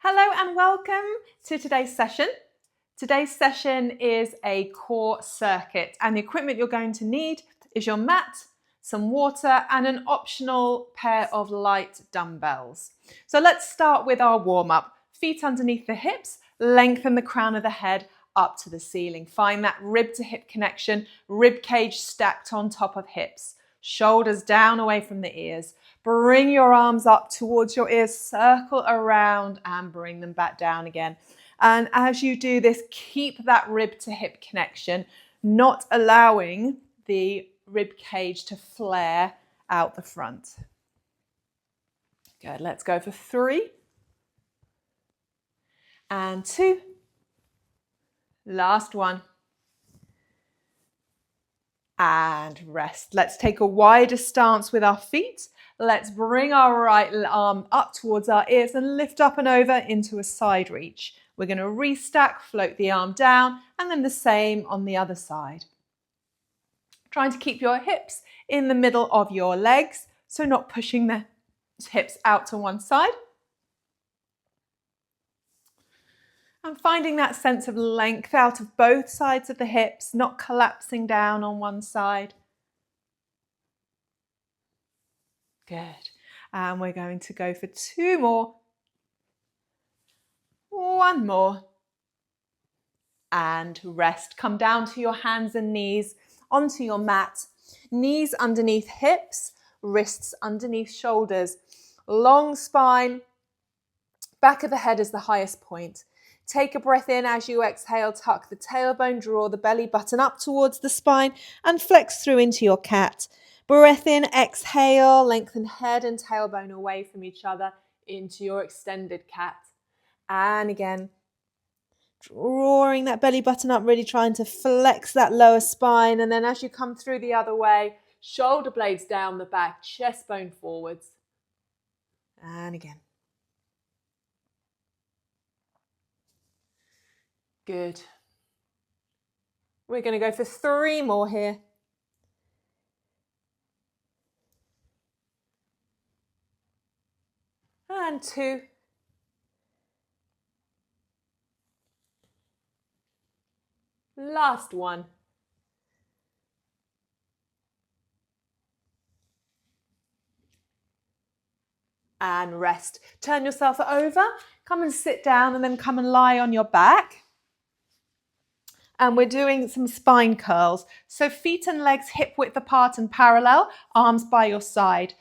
Hello and welcome to today's session. Today's session is a core circuit, and the equipment you're going to need is your mat, some water and an optional pair of light dumbbells. So let's start with our warm-up. Feet underneath the hips, lengthen the crown of the head up to the ceiling. Find that rib to hip connection, rib cage stacked on top of hips. Shoulders down away from the ears. Bring your arms up towards your ears, circle around and bring them back down again. And as you do this, keep that rib to hip connection, not allowing the rib cage to flare out the front. Good, let's go for 3 and 2. Last one. And rest. Let's take a wider stance with our feet. Let's bring our right arm up towards our ears and lift up and over into a side reach. We're going to restack, float the arm down, and then the same on the other side. Trying to keep your hips in the middle of your legs, so not pushing the hips out to one side. And finding that sense of length out of both sides of the hips, not collapsing down on one side. Good. And we're going to go for 2 more. 1 more. And rest. Come down to your hands and knees onto your mat. Knees underneath hips, wrists underneath shoulders. Long spine. Back of the head is the highest point. Take a breath in as you exhale, tuck the tailbone, draw the belly button up towards the spine and flex through into your cat. Breath in, exhale, lengthen head and tailbone away from each other into your extended cat. And again, drawing that belly button up, really trying to flex that lower spine. And then as you come through the other way, shoulder blades down the back, chest bone forwards. And again. Good. We're going to go for 3 more here. And 2. Last one. And rest. Turn yourself over. Come and sit down and then come and lie on your back. And we're doing some spine curls. So feet and legs hip width apart and parallel, arms by your side.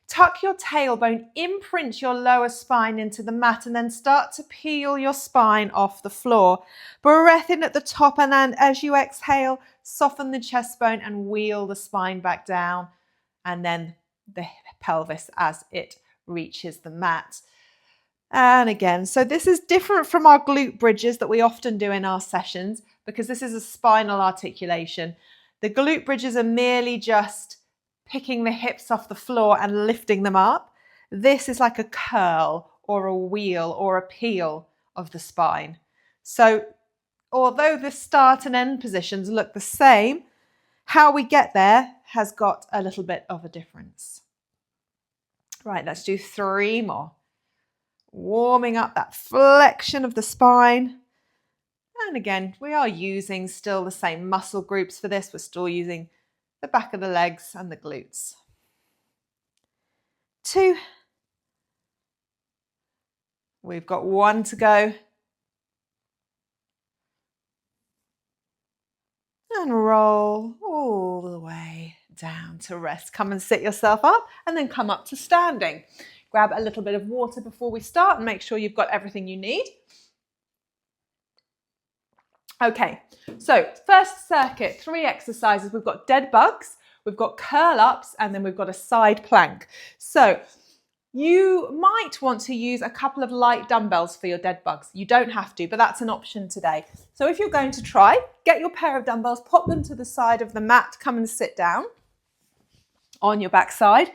Tuck your tailbone, imprint your lower spine into the mat and then start to peel your spine off the floor. Breath in at the top and then as you exhale, soften the chest bone and wheel the spine back down. And then the pelvis as it reaches the mat. And again, so this is different from our glute bridges that we often do in our sessions because this is a spinal articulation. The glute bridges are merely just picking the hips off the floor and lifting them up. This is like a curl or a wheel or a peel of the spine. So although the start and end positions look the same, how we get there has got a little bit of a difference. Right, let's do 3 more. Warming up that flexion of the spine. And again, we are using still the same muscle groups for this. We're still using the back of the legs and the glutes. 2. We've got 1 to go. And roll all the way down to rest. Come and sit yourself up and then come up to standing. Grab a little bit of water before we start and make sure you've got everything you need. Okay, so first circuit, 3 exercises. We've got dead bugs, we've got curl ups, and then we've got a side plank. So you might want to use a couple of light dumbbells for your dead bugs. You don't have to, but that's an option today. So if you're going to try, get your pair of dumbbells, pop them to the side of the mat, come and sit down on your backside.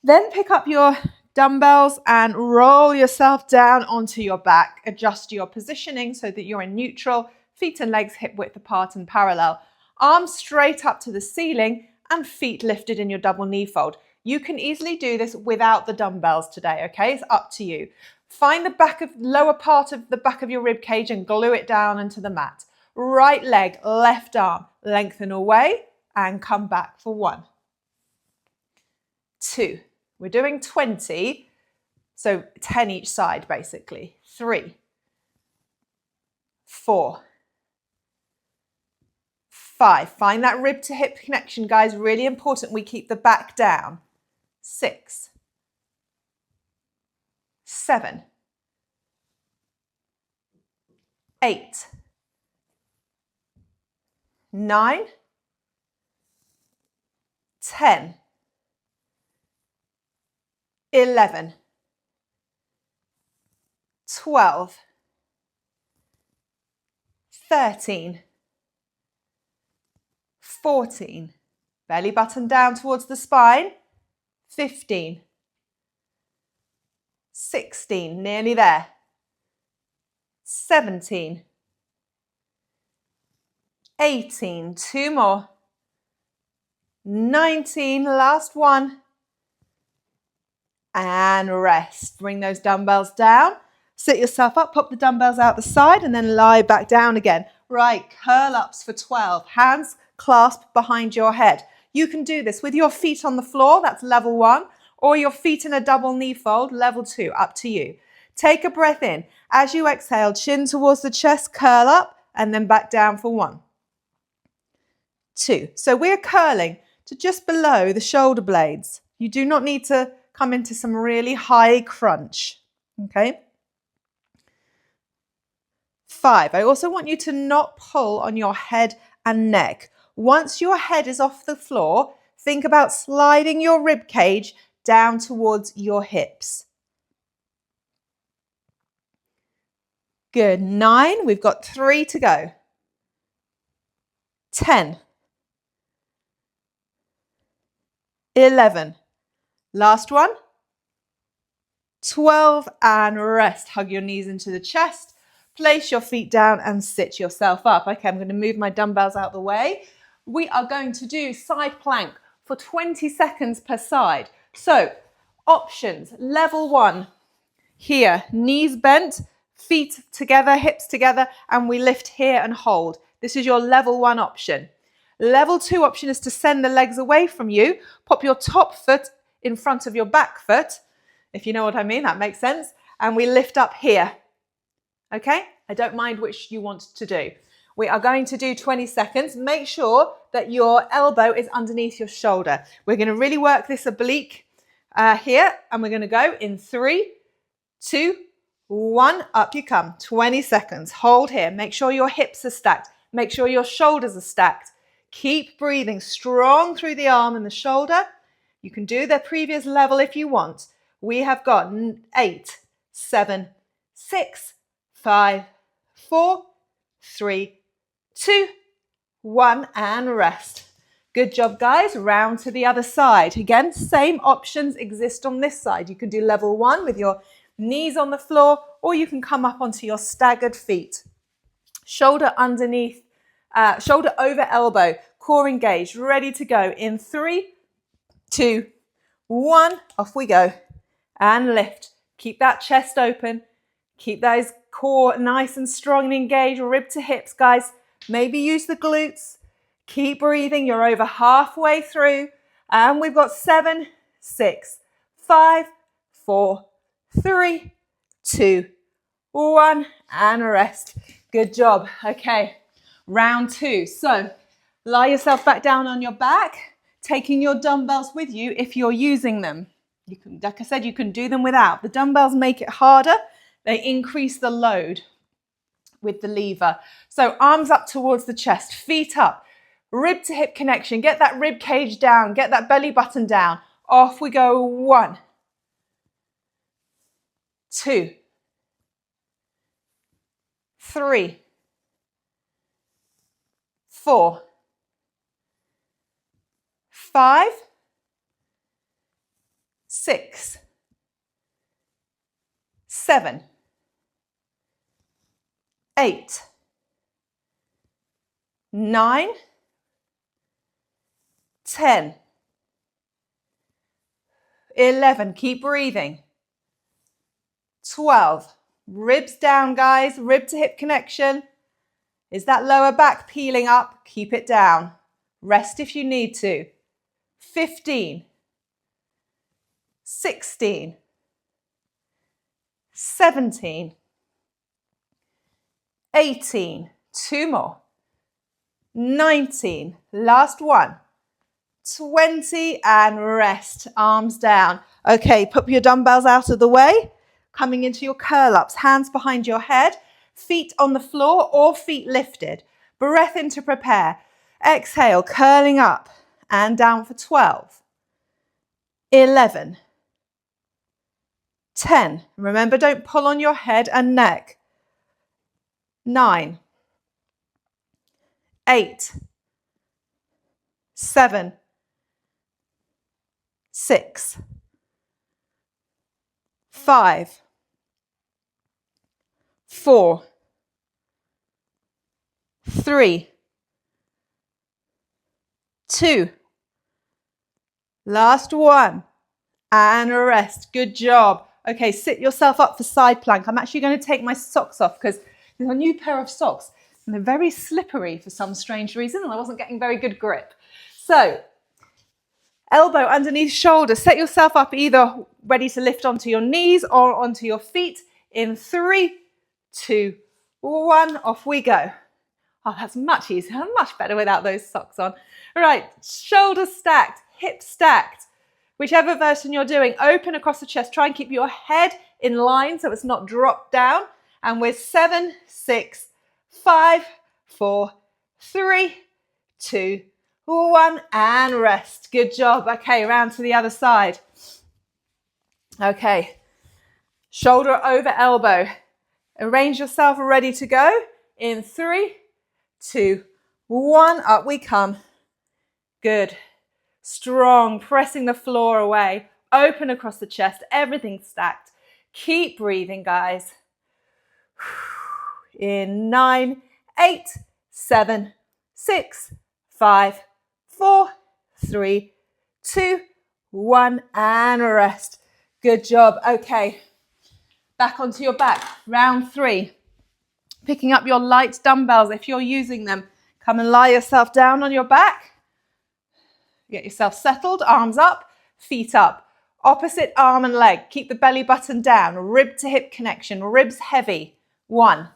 Then pick up your dumbbells and roll yourself down onto your back. Adjust your positioning so that you're in neutral. Feet and legs hip width apart and parallel. Arms straight up to the ceiling and feet lifted in your double knee fold. You can easily do this without the dumbbells today, okay? It's up to you. Find the lower part of the back of your rib cage and glue it down into the mat. Right leg, left arm, lengthen away and come back for 1, 2. We're doing 20, so 10 each side basically. 3, 4, 5. Find that rib to hip connection, guys. Really important we keep the back down. 6, 7, 8, 9, 10, 11, 12, 13, 14, belly button down towards the spine, 15, 16, nearly there, 17, 18, 2 more, 19, last one, and rest. Bring those dumbbells down, sit yourself up, pop the dumbbells out the side and then lie back down again. Right, curl ups for 12, hands clasped behind your head. You can do this with your feet on the floor, that's level 1, or your feet in a double knee fold, level 2, up to you. Take a breath in. As you exhale, chin towards the chest, curl up, and then back down for 1, 2. So we're curling to just below the shoulder blades. You do not need to come into some really high crunch, okay? 5. I also want you to not pull on your head and neck. Once your head is off the floor, think about sliding your rib cage down towards your hips. Good. 9. We've got 3 to go. 10. 11. Last one. 12 and rest. Hug your knees into the chest. Place your feet down and sit yourself up. Okay, I'm going to move my dumbbells out the way. We are going to do side plank for 20 seconds per side. So, options. Level 1. Here, knees bent, feet together, hips together, and we lift here and hold. This is your level 1 option. Level 2 option is to send the legs away from you. Pop your top foot in front of your back foot. If you know what I mean, that makes sense. And we lift up here. Okay? I don't mind which you want to do. We are going to do 20 seconds. Make sure that your elbow is underneath your shoulder. We're going to really work this oblique here. And we're going to go in 3, 2, 1. Up you come. 20 seconds. Hold here. Make sure your hips are stacked. Make sure your shoulders are stacked. Keep breathing strong through the arm and the shoulder. You can do the previous level if you want. We have got 8, 7, 6, 5, 4, 3, 2, 1, and rest. Good job, guys. Round to the other side. Again, same options exist on this side. You can do level 1 with your knees on the floor, or you can come up onto your staggered feet. Shoulder underneath, shoulder over elbow, core engaged, ready to go in 3, 2, 1. Off we go. And lift. Keep that chest open. Keep those core nice and strong and engaged, rib to hips, guys. Maybe use the glutes. Keep breathing. You're over halfway through. And we've got 7, 6, 5, 4, 3, 2, 1. And rest. Good job. Okay. Round 2. So lie yourself back down on your back, taking your dumbbells with you if you're using them. You can, like I said, you can do them without. The dumbbells make it harder. They increase the load with the lever. So arms up towards the chest, feet up, rib to hip connection. Get that rib cage down, get that belly button down. Off we go. 1, 2, 3, 4, 5, 6, 7, 8, 9, 10, 11. Keep breathing. 12. Ribs down, guys. Rib to hip connection. Is that lower back peeling up? Keep it down. Rest if you need to. 15. 16. 17. 18. 2 more. 19. Last one. 20 and rest. Arms down. Okay, put your dumbbells out of the way. Coming into your curl-ups. Hands behind your head. Feet on the floor or feet lifted. Breath in to prepare. Exhale, curling up and down for 12. 11. 10. Remember, don't pull on your head and neck. 9. 8. 7. 6. 5. 4. 3. 2. Last one. And rest. Good job. Okay, sit yourself up for side plank. I'm actually going to take my socks off because there's a new pair of socks and they're very slippery for some strange reason and I wasn't getting very good grip. So, elbow underneath shoulder. Set yourself up either ready to lift onto your knees or onto your feet. In 3, 2, 1, off we go. Oh, that's much easier, much better without those socks on. All right, shoulders stacked, hips stacked. Whichever version you're doing, open across the chest. Try and keep your head in line so it's not dropped down. And we're 7, 6, 5, 4, 3, 2, 1, and rest. Good job. Okay, round to the other side. Okay, shoulder over elbow. Arrange yourself ready to go. In 3, 2, 1, up we come. Good. Strong, pressing the floor away. Open across the chest, everything stacked. Keep breathing, guys. In 9, 8, 7, 6, 5, 4, 3, 2, 1, and rest. Good job. Okay, back onto your back. Round 3. Picking up your light dumbbells if you're using them. Come and lie yourself down on your back. Get yourself settled, arms up, feet up. Opposite arm and leg. Keep the belly button down. Rib to hip connection. Ribs heavy. 1,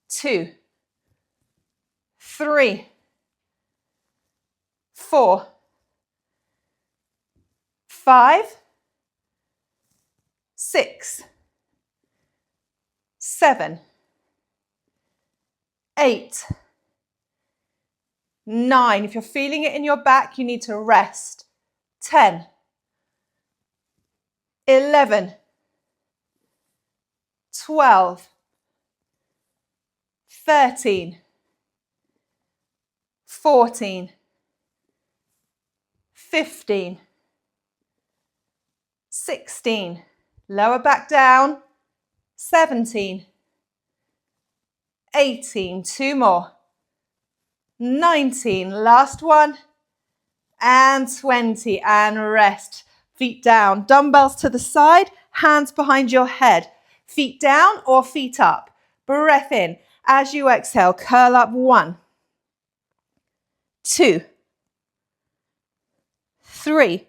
2, 3, 4, 5, 6, 7, 8, 9. If you're feeling it in your back, you need to rest. 10, 11, 12, 13, 14, 15, 16, lower back down, 17, 18, 2 more, 19, last one, and 20, and rest. Feet down, dumbbells to the side, hands behind your head, feet down or feet up. Breath in. As you exhale, curl up. 1, 2, 3,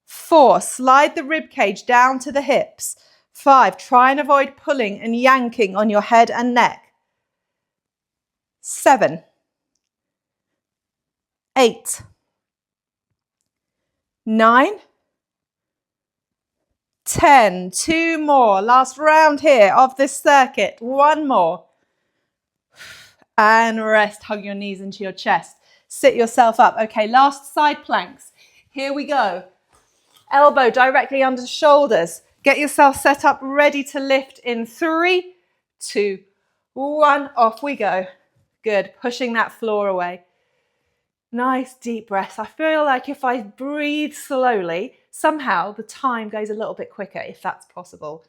4. Slide the rib cage down to the hips. 5. Try and avoid pulling and yanking on your head and neck. 7, 8, 9, 10. 2 more. Last round here of this circuit. 1 more. And rest. Hug your knees into your chest. Sit yourself up. Okay, last side planks. Here we go. Elbow directly under shoulders. Get yourself set up, ready to lift in 3, 2, 1. Off we go. Good. Pushing that floor away. Nice deep breath. I feel like if I breathe slowly, somehow the time goes a little bit quicker, if that's possible.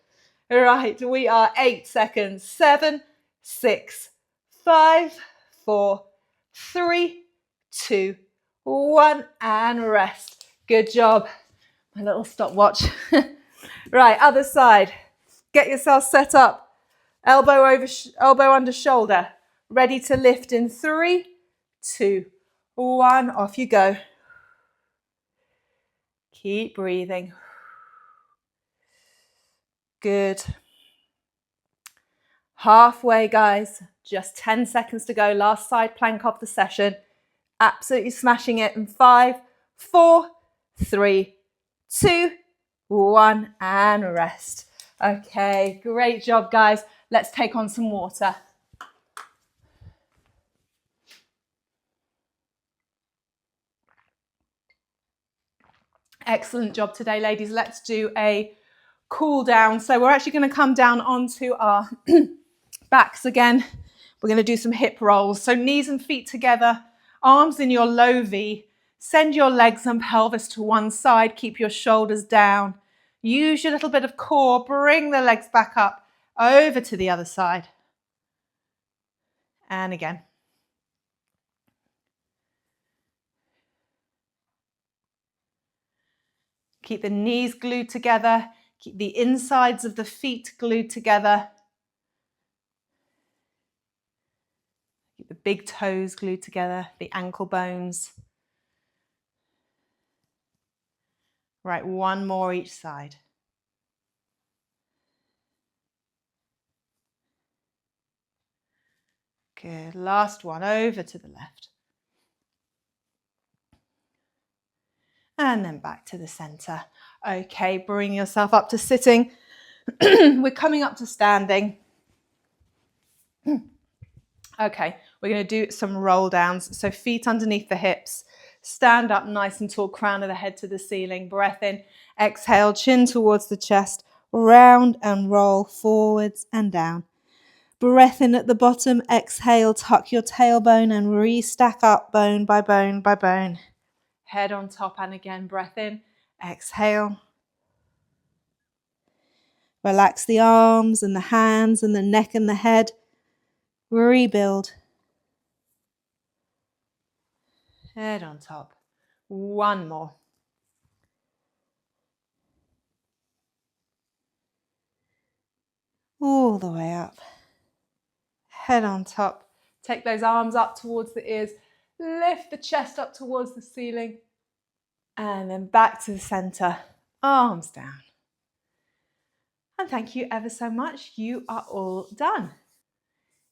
Right, we are 8 seconds. 7, 6, 5, 4, 3, 2, 1, and rest. Good job. My little stopwatch. Right, other side. Get yourself set up. Elbow over, elbow under shoulder. Ready to lift in 3, 2, 1. Off you go. Keep breathing. Good. Halfway, guys. Just 10 seconds to go. Last side plank of the session. Absolutely smashing it in 5, 4, 3, 2, 1, and rest. Okay, great job, guys. Let's take on some water. Excellent job today, ladies. Let's do a cool down. So we're actually going to come down onto our backs again. We're going to do some hip rolls. So knees and feet together, arms in your low V. Send your legs and pelvis to one side. Keep your shoulders down. Use your little bit of core. Bring the legs back up over to the other side. And again. Keep the knees glued together. Keep the insides of the feet glued together. Keep the big toes glued together, the ankle bones. Right, one more each side. Good, last one, over to the left. And then back to the center. Okay, bring yourself up to sitting. We're coming up to standing. Okay, we're going to do some roll downs. So feet underneath the hips. Stand up nice and tall, crown of the head to the ceiling. Breath in, exhale, chin towards the chest. Round and roll forwards and down. Breath in at the bottom, exhale, tuck your tailbone and re-stack up bone by bone by bone. Head on top and again, breath in, exhale. Relax the arms and the hands and the neck and the head. Rebuild. Head on top. One more. All the way up. Head on top. Take those arms up towards the ears. Lift the chest up towards the ceiling. And then back to the center. Arms down. And thank you ever so much. You are all done.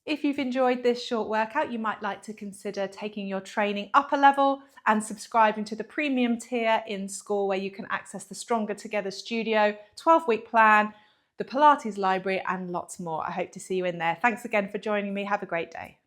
If you've enjoyed this short workout, you might like to consider taking your training up a level and subscribing to the premium tier in school, where you can access the Stronger Together Studio, 12-week plan, the Pilates library, and lots more. I hope to see you in there. Thanks again for joining me. Have a great day.